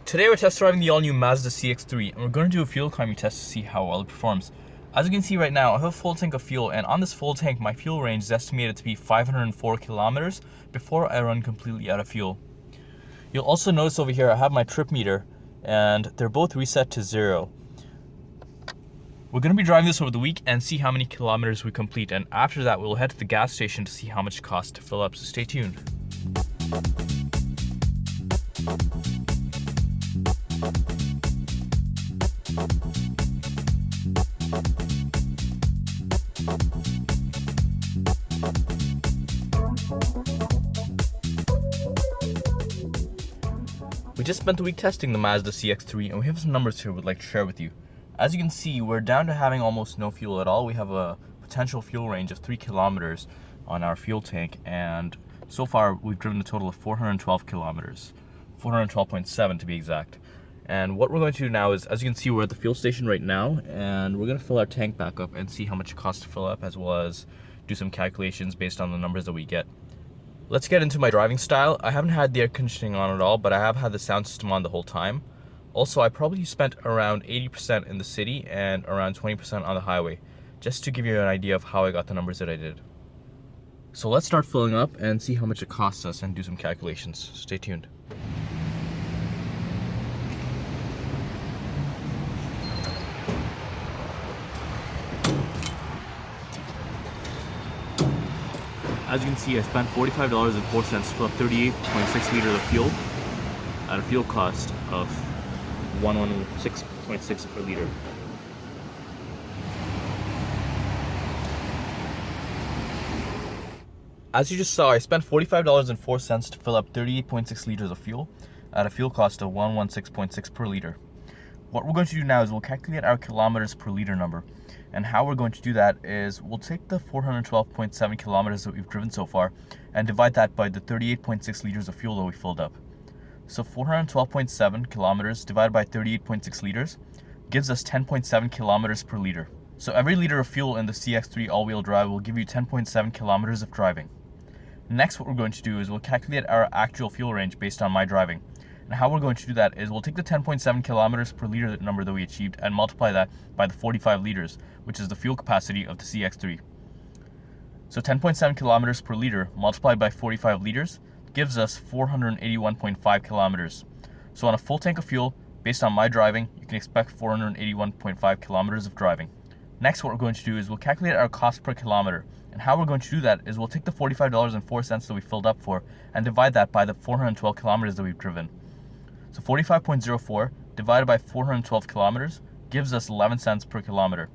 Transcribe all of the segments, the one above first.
Today we're test driving the all-new Mazda CX-3 and we're going to do a fuel economy test to see how well it performs. As you can see right now, I have a full tank of fuel, and on this full tank my fuel range is estimated to be 504 kilometers before I run completely out of fuel. You'll also notice over here I have my trip meter and they're both reset to 0. We're going to be driving this over the week and see how many kilometers we complete, and after that we'll head to the gas station to see how much it costs to fill up, so stay tuned. We just spent the week testing the Mazda CX-3 and we have some numbers here we'd like to share with you. As you can see, we're down to having almost no fuel at all. We have a potential fuel range of 3 kilometers on our fuel tank, and so far we've driven a total of 412 kilometers. 412.7 to be exact. And what we're going to do now is, as you can see, we're at the fuel station right now and we're going to fill our tank back up and see how much it costs to fill up, as well as do some calculations based on the numbers that we get. Let's get into my driving style. I haven't had the air conditioning on at all, but I have had the sound system on the whole time. Also, I probably spent around 80% in the city and around 20% on the highway, just to give you an idea of how I got the numbers that I did. So let's start filling up and see how much it costs us and do some calculations. Stay tuned. As you can see, I spent $45.04 to fill up 38.6 liters of fuel at a fuel cost of $116.6 per liter. As you just saw, I spent $45.04 to fill up 38.6 liters of fuel at a fuel cost of $116.6 per liter. What we're going to do now is we'll calculate our kilometers per liter number. And how we're going to do that is we'll take the 412.7 kilometers that we've driven so far and divide that by the 38.6 liters of fuel that we filled up. So 412.7 kilometers divided by 38.6 liters gives us 10.7 kilometers per liter. So every liter of fuel in the CX-3 all-wheel drive will give you 10.7 kilometers of driving. Next, what we're going to do is we'll calculate our actual fuel range based on my driving. And how we're going to do that is we'll take the 10.7 kilometers per liter number that we achieved and multiply that by the 45 liters, which is the fuel capacity of the CX-3. So 10.7 kilometers per liter multiplied by 45 liters gives us 481.5 kilometers. So on a full tank of fuel, based on my driving, you can expect 481.5 kilometers of driving. Next, what we're going to do is we'll calculate our cost per kilometer. And how we're going to do that is we'll take the $45.04 that we filled up for and divide that by the 412 kilometers that we've driven. So 45.04 divided by 412 kilometers gives us 11 cents per kilometer.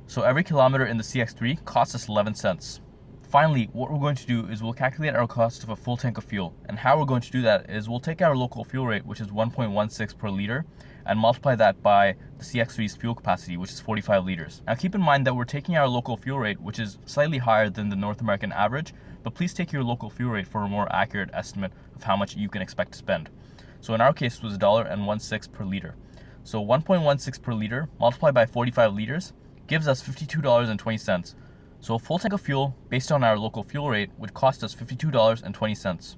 So every kilometer in the CX-3 costs us 11 cents. Finally, what we're going to do is we'll calculate our cost of a full tank of fuel. And how we're going to do that is we'll take our local fuel rate, which is 1.16 per liter, and multiply that by the CX-3's fuel capacity, which is 45 liters. Now keep in mind that we're taking our local fuel rate, which is slightly higher than the North American average, but please take your local fuel rate for a more accurate estimate of how much you can expect to spend. So in our case, it was $1.16 per liter. So 1.16 per liter multiplied by 45 liters gives us $52.20. So a full tank of fuel based on our local fuel rate would cost us $52.20.